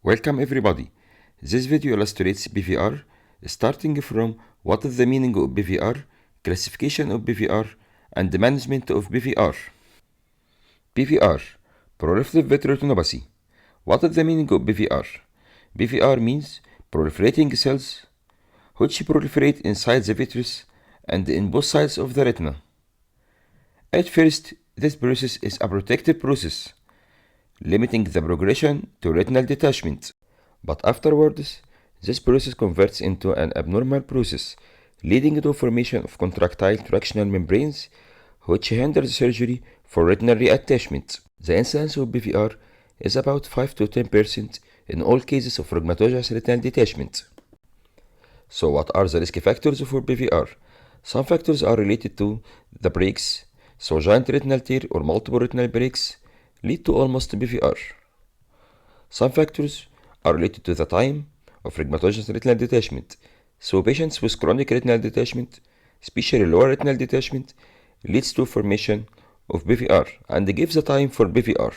Welcome everybody. This video illustrates PVR, starting from what is the meaning of PVR, classification of PVR, and the management of PVR. PVR, proliferative vitreoretinopathy. What is the meaning of PVR? PVR means proliferating cells which proliferate inside the vitreous and in both sides of the retina. At first, this process is a protective process, limiting the progression to retinal detachment. But afterwards, this process converts into an abnormal process, leading to formation of contractile tractional membranes, which hinders surgery for retinal reattachment. The incidence of PVR is about 5 to 10% in all cases of rheumatogenic retinal detachment. So what are the risk factors for PVR? Some factors are related to the breaks, so giant retinal tear or multiple retinal breaks lead to almost PVR. Some factors are related to the time of rheumatogenic retinal detachment, so patients with chronic retinal detachment, especially lower retinal detachment, leads to formation of PVR and gives the time for PVR.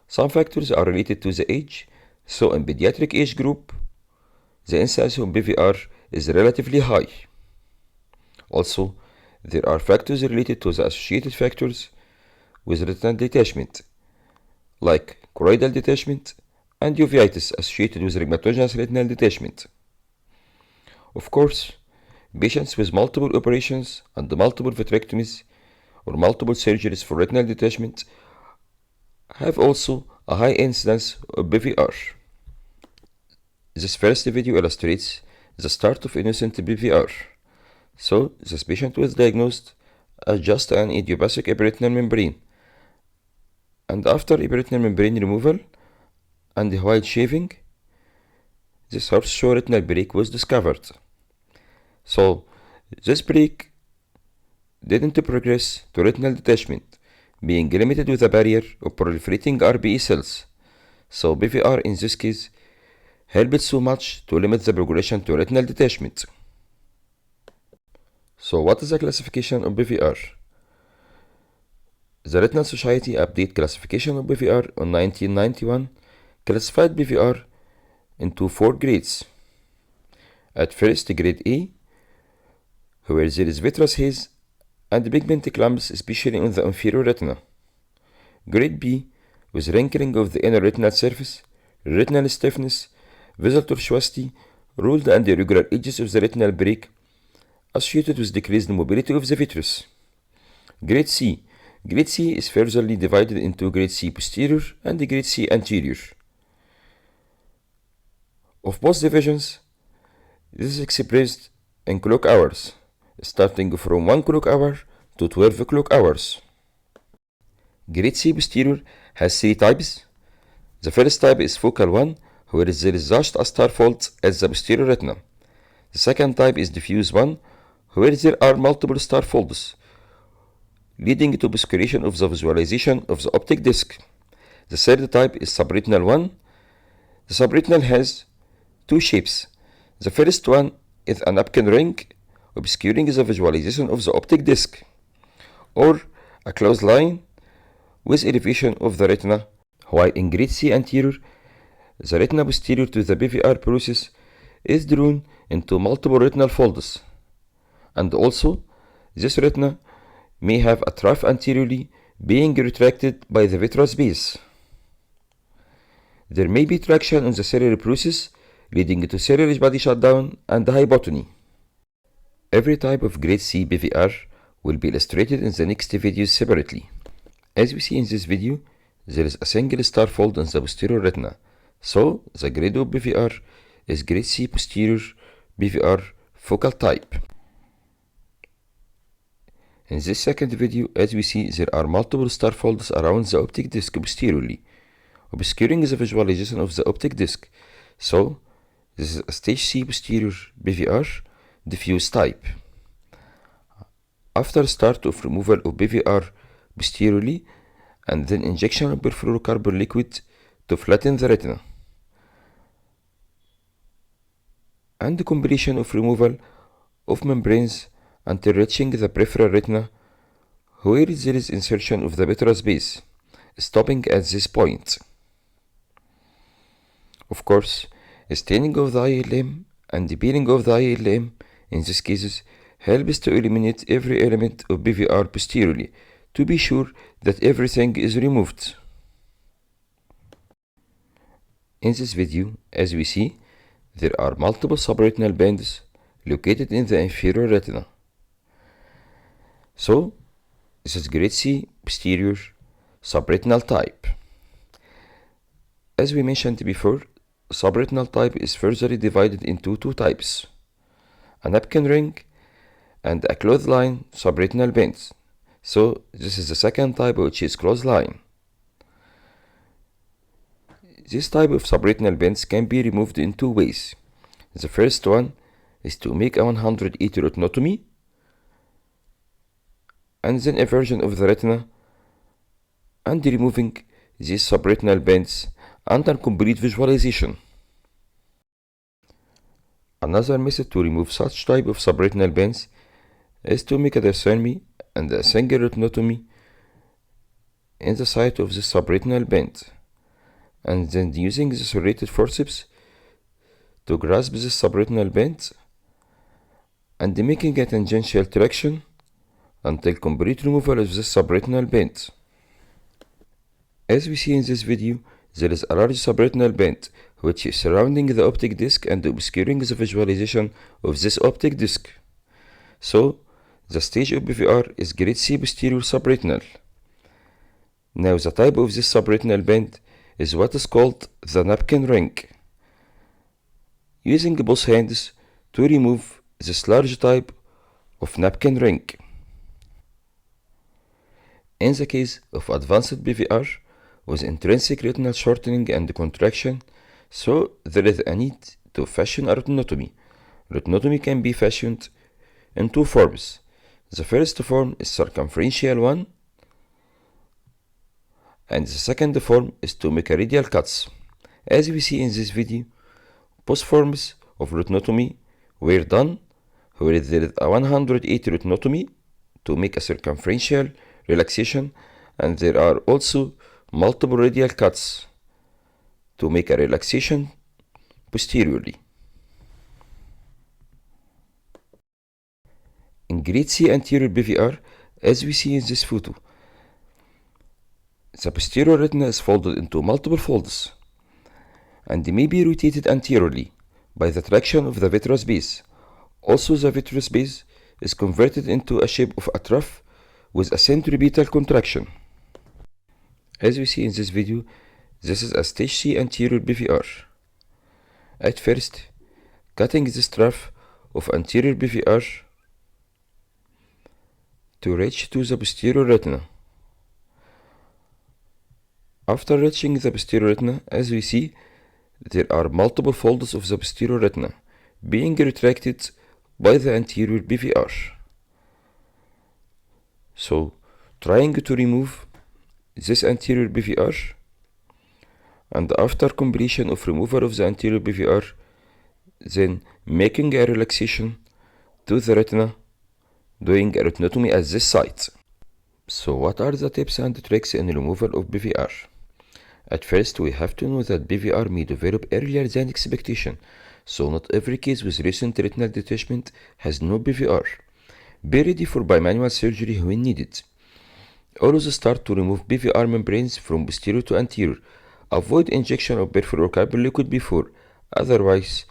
Some factors are related to the age, so in pediatric age group, the incidence of PVR is relatively high. Also, there are factors related to the associated factors with retinal detachment, like choroidal detachment and uveitis associated with rheumatogenic retinal detachment. Of course, patients with multiple operations and multiple vitrectomies or multiple surgeries for retinal detachment have also a high incidence of PVR. This first video illustrates the start of innocent PVR. So, this patient was diagnosed as just an idiopathic epiretinal membrane, and after epiretinal membrane removal and while shaving, this horseshoe retinal break was discovered. So, this break didn't progress to retinal detachment, being limited with a barrier of proliferating RBE cells. So, PVR in this case helped so much to limit the progression to retinal detachment. So, what is the classification of PVR? The Retinal Society update classification of PVR on 1991 classified PVR into 4 grades. At first, grade A, where there is vitreous haze and pigment clumps, especially on the inferior retina. Grade B, with wrinkling of the inner retinal surface, retinal stiffness, visual tortuosity, ruled and irregular edges of the retinal break, associated with decreased mobility of the vitreous. Grade C. Grade C is furtherly divided into grade C posterior and grade C anterior. Of both divisions, this is expressed in clock hours, starting from 1 clock hour to 12 clock hours. Grade C posterior has 3 types. The first type is focal 1, where there is just a star fault at the posterior retina. The second type is diffuse 1, where there are multiple star folds, leading to obscuration of the visualization of the optic disc. The third type is subretinal 1. The subretinal has 2 shapes. The first one is a napkin ring, obscuring the visualization of the optic disc, or a closed line with elevation of the retina, while in grade C anterior, the retina posterior to the PVR process is drawn into multiple retinal folds, and also this retina may have a trough anteriorly being retracted by the vitreous base. There may be traction on the ciliary process, leading to ciliary body shutdown and hypotony. Every type of grade C PVR will be illustrated in the next videos separately. As we see in this video, there is a single star fold in the posterior retina, so the grade of PVR is grade C posterior PVR focal type. In this second video, as we see, there are multiple star folds around the optic disc posteriorly, obscuring the visualization of the optic disc. So, this is a stage C posterior PVR diffuse type. After start of removal of PVR posteriorly and then injection of perfluorocarbon liquid to flatten the retina, and the completion of removal of membranes until reaching the peripheral retina, where there is insertion of the vitreous base, stopping at this point. course, staining of the eye limb and peeling of the eye limb in these cases helps to eliminate every element of PVR posteriorly to be sure that everything is removed. In this video, as we see, there are multiple subretinal bands located in the inferior retina. So, this is grade C posterior subretinal type. As we mentioned before, subretinal type is further divided into two types: a napkin ring and a clothesline subretinal bands. So this is the second type, which is clothesline. This type of subretinal bands can be removed in two ways. The first one is to make a 180 retinotomy and then eversion of the retina and removing these subretinal bands under complete visualization. Another method to remove such type of subretinal bands is to make a discermy and a single retinotomy in the site of the subretinal band, and then using the serrated forceps to grasp the subretinal band and making a tangential traction until complete removal of the subretinal band. As we see in this video, there is a large subretinal band which is surrounding the optic disc and obscuring the visualization of this optic disc. So, the stage of PVR is grade C posterior subretinal. Now, the type of this subretinal band is what is called the napkin ring. Using both hands to remove this large type of napkin ring. In the case of advanced PVR with intrinsic retinal shortening and contraction, so there is a need to fashion a retinotomy. Retinotomy can be fashioned in two forms. The first form is circumferential one, and the second form is to make a radial cuts. As we see in this video, both forms of retinotomy were done where there is a 180 retinotomy to make a circumferential relaxation, and there are also multiple radial cuts to make a relaxation posteriorly. In grade C anterior PVR, as we see in this photo, the posterior retina is folded into multiple folds and may be rotated anteriorly by the traction of the vitreous base. Also, the vitreous base is converted into a shape of a trough with a centripetal contraction. As we see in this video, this is a stage C anterior PVR. At first, cutting this trough of anterior PVR to reach to the posterior retina. After reaching the posterior retina, as we see, there are multiple folds of the posterior retina being retracted by the anterior PVR. So, trying to remove this anterior PVR, and after completion of removal of the anterior PVR, then making a relaxation to the retina, doing a retinotomy at this site. So what are the tips and tricks in removal of PVR? At first, we have to know that PVR may develop earlier than expectation, so not every case with recent retinal detachment has no PVR. Be ready for bimanual surgery when needed. Always start to remove PVR membranes from posterior to anterior. Avoid injection of perfluorocarbon liquid before, otherwise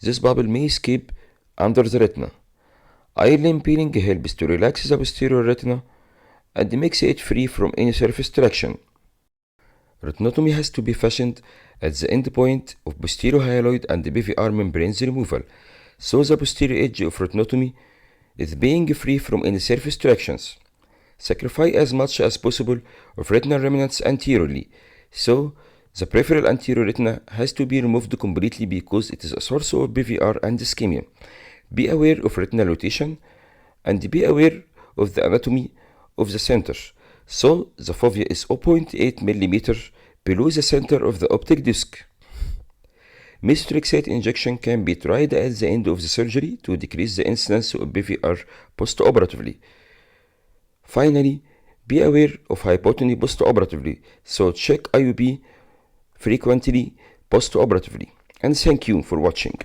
this bubble may escape under the retina. Eye limb peeling helps to relax the posterior retina and makes it free from any surface traction. Retinotomy has to be fashioned at the end point of posterior hyaloid and PVR membranes removal, so the posterior edge of retinotomy is being free from any surface tractions. Sacrifice as much as possible of retinal remnants anteriorly, so the peripheral anterior retina has to be removed completely because it is a source of PVR and ischemia. Be aware of retinal rotation and be aware of the anatomy of the center. So the fovea is 0.8 mm below the center of the optic disc. Methotrexate injection can be tried at the end of the surgery to decrease the incidence of PVR postoperatively. Finally, be aware of hypotony postoperatively, so check IUP frequently post-operatively. And thank you for watching.